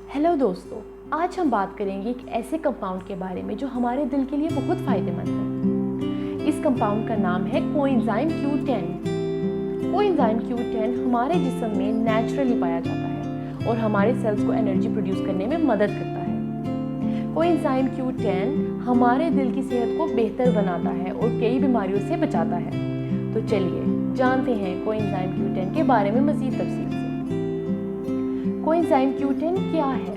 Hello दोस्तों, आज हम बात करेंगे एक ऐसे कंपाउंड के बारे में जो हमारे दिल के लिए बहुत फ़ायदेमंद है। इस कंपाउंड का नाम है कोएंजाइम Q10। कोएंजाइम Q10 हमारे जिस्म में नेचुरली पाया जाता है और हमारे सेल्स को एनर्जी प्रोड्यूस करने में मदद करता है। कोएंजाइम Q10 हमारे दिल की सेहत को बेहतर बनाता है और कई बीमारियों से बचाता है। तो चलिए जानते हैं कोएंजाइम Q10 के बारे में मज़ीद तफसील से। कोएंजाइम Q10 क्या है?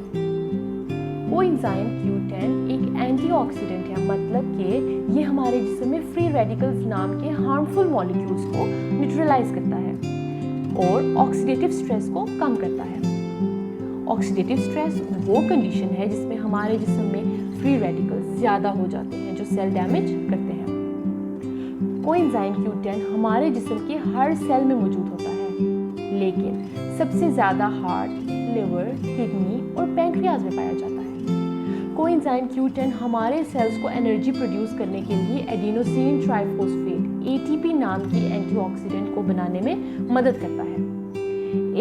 कोएंजाइम Q10 एक एंटीऑक्सीडेंट है, मतलब कि ये हमारे जिस्म में फ्री रेडिकल्स नाम के हार्मफुल मॉलिक्यूल्स को न्यूट्रलाइज करता है और ऑक्सीडेटिव स्ट्रेस को कम करता है। ऑक्सीडेटिव स्ट्रेस वो कंडीशन है जिसमें हमारे जिस्म में फ्री रेडिकल्स ज़्यादा हो जाते हैं जो सेल डैमेज करते हैं। कोएंजाइम Q10 हमारे जिस्म के हर सेल में मौजूद होता है, लेकिन सबसे ज़्यादा हार्ट, लिवर, किडनी और पैंक्रियाज में पाया जाता है। कोएंजाइम Q10 हमारे सेल्स को एनर्जी प्रोड्यूस करने के लिए एडिनोसिन ट्राइफॉस्फेट ATP नाम की एंटीऑक्सीडेंट को बनाने में मदद करता है।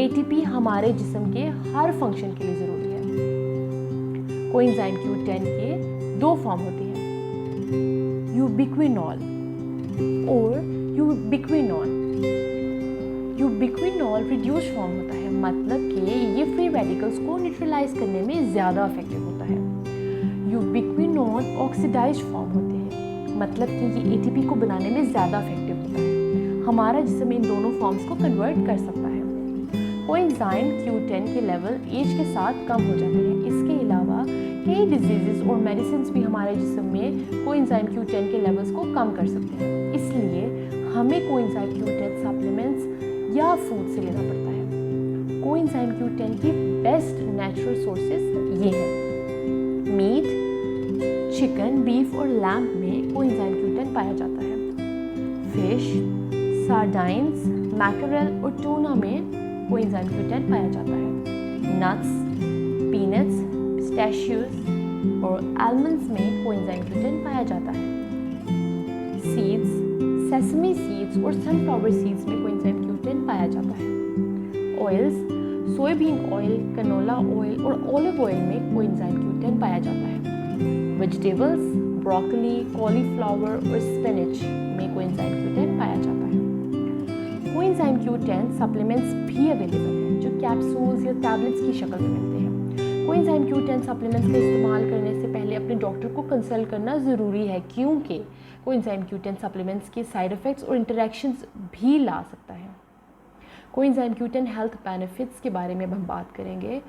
ATP हमारे जिस्म के हर फंक्शन के लिए ज़रूरी है। कोएंजाइम Q10 के दो फॉर्म होते हैं, यूबिक्विनॉल और यूबिक्विनॉन। यूबिक्विनॉल रिड्यूस फॉर्म होता है, मतलब कि ये फ्री रेडिकल्स को न्यूट्रलाइज करने में ज़्यादा इफेक्टिव होता है। यूबिक्विनॉन ऑक्सीडाइज्ड फॉर्म होते हैं, मतलब कि ये ATP को बनाने में ज़्यादा इफेक्टिव होता है। हमारा जिस्म इन दोनों फॉर्म्स को कन्वर्ट कर सकता है। कोएंजाइम Q10 के लेवल एज के साथ कम हो जाते हैं। इसके अलावा कई डिजीजेस और मेडिसिन भी हमारे जिस्म में कोएंजाइम Q10 के लेवल्स को कम कर सकते हैं। इसलिए हमें कोएंजाइम Q10 सप्लीमेंट्स या फूड से लेना पड़ता है। कोएंजाइम Q10 की बेस्ट नेचुरल सोर्सेज ये हैं। मीट, चिकन, बीफ और लैम्प में कोएंजाइम Q10 पाया जाता है। फिश, सार्डाइन्स, मैकरेल और टूना में कोएंजाइम Q10 पाया जाता है। नट्स, पीनट्स, पिस्ताशियोज और आलमंड्स में कोएंजाइम Q10 पाया जाता है। सीड्स, सेसमी सीड्स और सनफ्लावर सीड्स में कोएंजाइम Q10 पाया जाता है। Oils, soybean oil, canola oil और ऑलिव ऑयल में कोएंजाइम Q10 पाया जाता है। वेजिटेबल्स, ब्रोकली, कॉलीफ्लावर और स्पिनच में कोएंजाइम Q10 पाया जाता है। कोएंजाइम Q10 सप्लीमेंट्स भी अवेलेबल हैं जो कैप्सूल्स या टैबलेट्स की शक्ल में मिलते हैं। कोएंजाइम Q10 सप्लीमेंट्स का इस्तेमाल करने से पहले अपने डॉक्टर को कंसल्ट करना ज़रूरी है, क्योंकि कोएंजाइम Q10 सप्लीमेंट्स के साइड इफ़ेक्ट्स और इंटरैक्शंस भी ला सकता है। कोएंजाइम Q10 हेल्थ बेनिफिट्स के बारे में हम बात करेंगे।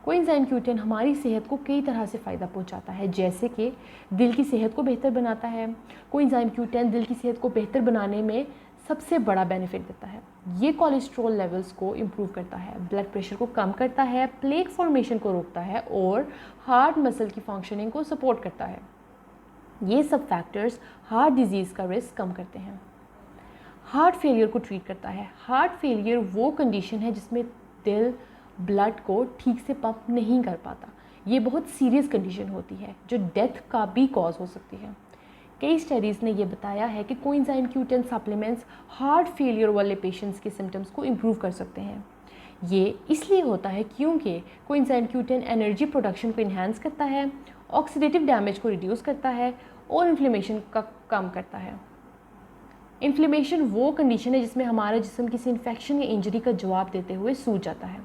कोएंजाइम Q10 हमारी सेहत को कई तरह से फ़ायदा पहुंचाता है, जैसे कि दिल की सेहत को बेहतर बनाता है। कोएंजाइम Q10 दिल की सेहत को बेहतर बनाने में सबसे बड़ा बेनिफिट देता है। ये कोलेस्ट्रॉल लेवल्स को इम्प्रूव करता है, ब्लड प्रेशर को कम करता है, प्लेक फॉर्मेशन को रोकता है और हार्ट मसल की फंक्शनिंग को सपोर्ट करता है। ये सब फैक्टर्स हार्ट डिजीज़ का रिस्क कम करते हैं। हार्ट फेलियर को ट्रीट करता है। हार्ट फेलियर वो कंडीशन है जिसमें दिल ब्लड को ठीक से पंप नहीं कर पाता। ये बहुत सीरियस कंडीशन होती है जो डेथ का भी कॉज हो सकती है। कई स्टडीज़ ने ये बताया है कि coenzyme Q10 supplements heart failure वाले पेशेंट्स के सिम्टम्स को इम्प्रूव कर सकते हैं। ये इसलिए होता है क्योंकि कोएंजाइम Q10 एनर्जी प्रोडक्शन को इन्हांस करता है, ऑक्सीडेटिव डैमेज को रिड्यूस करता है और इन्फ्लेमेशन का कम करता है। इन्फ्लेमेशन वो कंडीशन है जिसमें हमारा जिस्म किसी इन्फेक्शन या इंजरी का जवाब देते हुए सूज जाता है।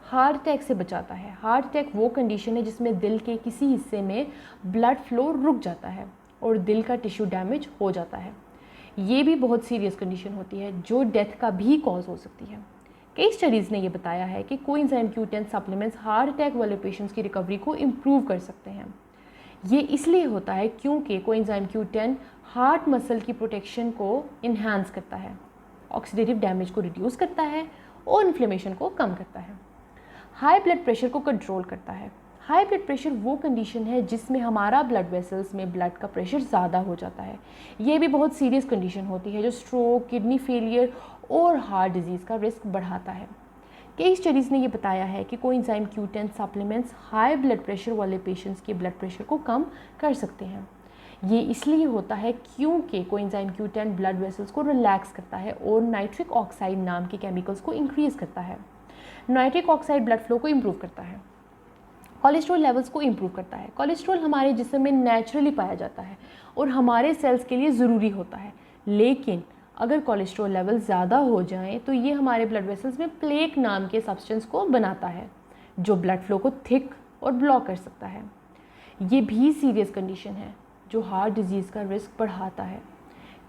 हार्ट अटैक से बचाता है। हार्ट अटैक वो कंडीशन है जिसमें दिल के किसी हिस्से में ब्लड फ्लो रुक जाता है और दिल का टिश्यू डैमेज हो जाता है। ये भी बहुत सीरियस कंडीशन होती है जो डेथ का भी कॉज हो सकती है। कई स्टडीज़ ने ये बताया है कि coenzyme Q10 supplements heart attack वाले पेशेंट्स की रिकवरी को इम्प्रूव कर सकते हैं। ये इसलिए होता है क्योंकि कोएंजाइम Q10 हार्ट मसल की प्रोटेक्शन को इन्हांस करता है, ऑक्सीडेटिव डैमेज को रिड्यूस करता है और इन्फ्लेमेशन को कम करता है। हाई ब्लड प्रेशर को कंट्रोल करता है। हाई ब्लड प्रेशर वो कंडीशन है जिसमें हमारा ब्लड वेसल्स में ब्लड का प्रेशर ज़्यादा हो जाता है। ये भी बहुत सीरियस कंडीशन होती है जो स्ट्रोक, किडनी फेलियर और हार्ट डिजीज़ का रिस्क बढ़ाता है। कई स्टडीज़ ने ये बताया है कि coenzyme Q10 supplements high blood pressure वाले पेशेंट्स के ब्लड प्रेशर को कम कर सकते हैं। ये इसलिए होता है क्योंकि कोएंजाइम Q10 ब्लड वेसल्स को रिलैक्स करता है और नाइट्रिक ऑक्साइड नाम के केमिकल्स को इंक्रीज़ करता है। नाइट्रिक ऑक्साइड ब्लड फ्लो को इम्प्रूव करता है। कोलेस्ट्रॉल लेवल्स को इम्प्रूव करता है। कोलेस्ट्रॉल हमारे जिस्म में नेचुरली पाया जाता है और हमारे सेल्स के लिए ज़रूरी होता है, लेकिन अगर कोलेस्ट्रॉल लेवल ज़्यादा हो जाएं तो ये हमारे ब्लड वेसल्स में प्लेक नाम के सब्सटेंस को बनाता है जो ब्लड फ्लो को थिक और ब्लॉक कर सकता है। ये भी सीरियस कंडीशन है जो हार्ट डिजीज़ का रिस्क बढ़ाता है।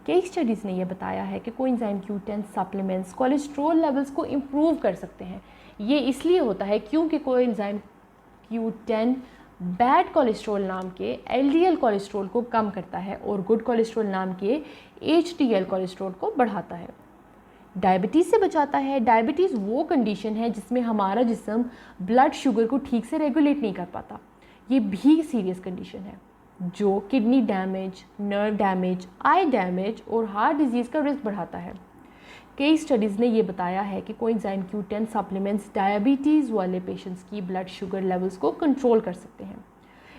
कई स्टडीज़ ने यह बताया है कि coenzyme Q10 supplements cholesterol levels को इम्प्रूव कर सकते हैं। ये इसलिए होता है क्योंकि कोएंजाइम Q10 बैड कोलेस्ट्रॉल नाम के LDL कोलेस्ट्रॉल को कम करता है और गुड कोलेस्ट्रॉल नाम के HDL कोलेस्ट्रॉल को बढ़ाता है। डायबिटीज़ से बचाता है। डायबिटीज़ वो कंडीशन है जिसमें हमारा जिस्म ब्लड शुगर को ठीक से रेगुलेट नहीं कर पाता। ये भी सीरियस कंडीशन है जो किडनी डैमेज, नर्व डैमेज, आई डैमेज और हार्ट डिजीज़ का रिस्क बढ़ाता है। कई स्टडीज़ ने ये बताया है कि कोएंजाइम Q10 सप्लीमेंट्स डायबिटीज़ वाले पेशेंट्स की ब्लड शुगर लेवल्स को कंट्रोल कर सकते हैं।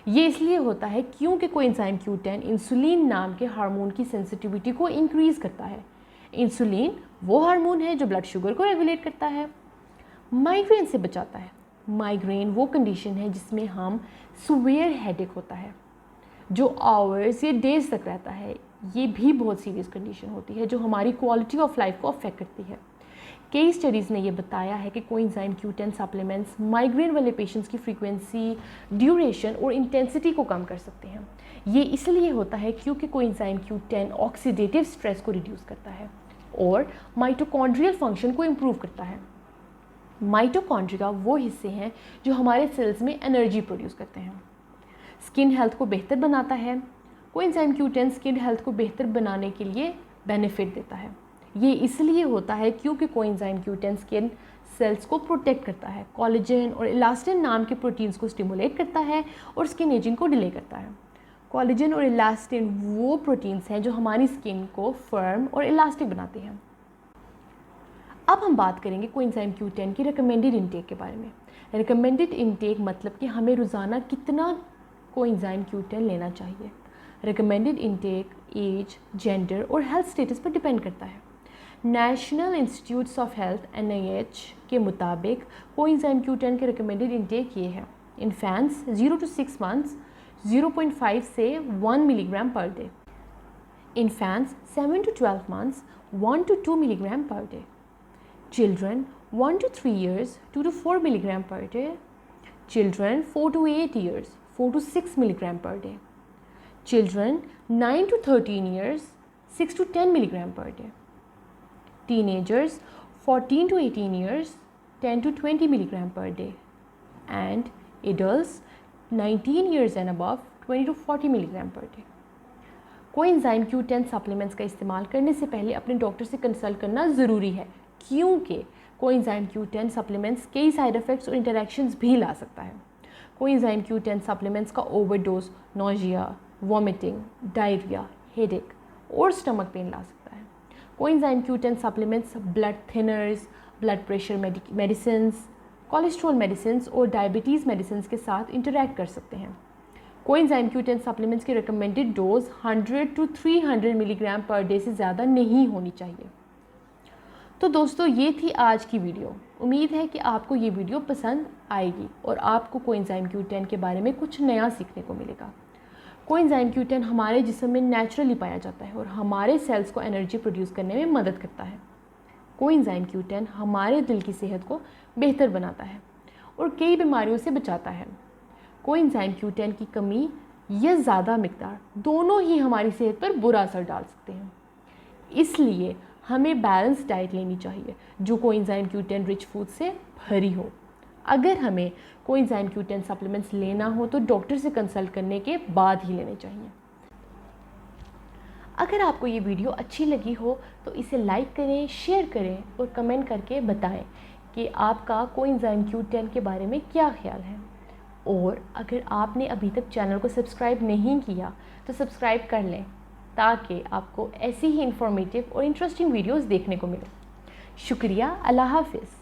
ये इसलिए होता है क्योंकि कोएंजाइम Q10 इंसुलिन नाम के हार्मोन की सेंसिटिविटी को इंक्रीज़ करता है। इंसुलिन वो हार्मोन है जो ब्लड शुगर को रेगुलेट करता है। माइग्रेन से बचाता है। माइग्रेन वो कंडीशन है जिसमें हम सीवियर हेडेक होता है जो आवर्स या डेज तक रहता है। ये भी बहुत सीरियस कंडीशन होती है जो हमारी क्वालिटी ऑफ लाइफ को अफेक्ट करती है। कई स्टडीज़ ने ये बताया है कि कोएंजाइम Q10 सप्लीमेंट्स माइग्रेन वाले पेशेंट्स की फ्रीक्वेंसी, ड्यूरेशन और इंटेंसिटी को कम कर सकते हैं। ये इसलिए होता है क्योंकि कोएंजाइम Q10 ऑक्सीडेटिव स्ट्रेस को रिड्यूस करता है और माइटोकॉन्ड्रियल फंक्शन को इम्प्रूव करता है। माइटोकॉन्ड्रिया वो हिस्से हैं जो हमारे सेल्स में एनर्जी प्रोड्यूस करते हैं। स्किन हेल्थ को बेहतर बनाता है। कोएंजाइम Q10 स्किन हेल्थ को बेहतर बनाने के लिए बेनिफिट देता है। ये इसलिए होता है क्योंकि कोएंजाइम Q10 स्किन सेल्स को प्रोटेक्ट करता है, कोलेजन और इलास्टिन नाम के प्रोटीन्स को स्टिमुलेट करता है और स्किन एजिंग को डिले करता है। कोलेजन और इलास्टिन वो प्रोटीन्स हैं जो हमारी स्किन को फर्म और इलास्टिक बनाते हैं। अब हम बात करेंगे कोएंजाइम Q10 की रिकमेंडेड इनटेक के बारे में। रिकमेंडेड इनटेक मतलब कि हमें रोज़ाना कितना कोएंजाइम Q10 लेना चाहिए। रिकमेंडेड इनटेक एज, जेंडर और हेल्थ स्टेटस पर डिपेंड करता है। National institutes of health NIH के मुताबिक कोएंजाइम Q10 के रिकमेंडेड इनटेक ये है। इन्फेंट्स 0 to 6 मंथ्स 0.5 से 1 milligram per day. Infants 7 to 12 months 1 to 2 milligram per day. Children 1 to 3 years 2 to 4 milligram per day. Children 4 to 8 years 4 to 6 milligram per day. Children 9 to 13 years 6 to 10 milligram per day. Teenagers 14 to 18 years 10 to 20 milligram per day. And adults 19 years and above 20 to 40 milligram per day. Coenzyme Q10 supplements का इस्तेमाल करने से पहले अपने doctor से consult करना ज़रूरी है क्योंकि कोएंजाइम Q10 सप्लीमेंट्स कई साइड इफ़ेक्ट्स और इंटरेक्शंस भी ला सकता है। कोएंजाइम Q10 सप्लीमेंट्स का overdose nausea, vomiting, diarrhoea, headache और स्टमक पेन ला सकता है। Coenzyme Q10 supplements blood thinners, blood pressure medicines, cholesterol medicines और डायबिटीज़ मेडिसिन्स के साथ इंटरैक्ट कर सकते हैं। कोएंजाइम Q10 सप्लीमेंट्स की recommended dose 100 to 300 milligram per day से ज़्यादा नहीं होनी चाहिए। तो दोस्तों ये थी आज की वीडियो। उम्मीद है कि आपको ये वीडियो पसंद आएगी और आपको कोएंजाइम Q10 के बारे में कुछ नया सीखने को मिलेगा। कोएंजाइम Q10 हमारे जिस्म में नेचुरली पाया जाता है और हमारे सेल्स को एनर्जी प्रोड्यूस करने में मदद करता है। कोएंजाइम Q10 हमारे दिल की सेहत को बेहतर बनाता है और कई बीमारियों से बचाता है। कोएंजाइम Q10 की कमी या ज़्यादा मिकदार दोनों ही हमारी सेहत पर बुरा असर डाल सकते हैं। इसलिए हमें बैलेंस डाइट लेनी चाहिए जो कोएंजाइम Q10 रिच फूड से भरी हो। अगर हमें कोएंजाइम Q10 सप्लीमेंट्स लेना हो तो डॉक्टर से कंसल्ट करने के बाद ही लेने चाहिए। अगर आपको ये वीडियो अच्छी लगी हो तो इसे लाइक करें, शेयर करें और कमेंट करके बताएं कि आपका कोएंजाइम Q10 के बारे में क्या ख्याल है। और अगर आपने अभी तक चैनल को सब्सक्राइब नहीं किया तो सब्सक्राइब कर लें ताकि आपको ऐसी ही इंफॉर्मेटिव और इंटरेस्टिंग वीडियोस देखने को मिले। शुक्रिया। अल्लाह हाफ़िज़।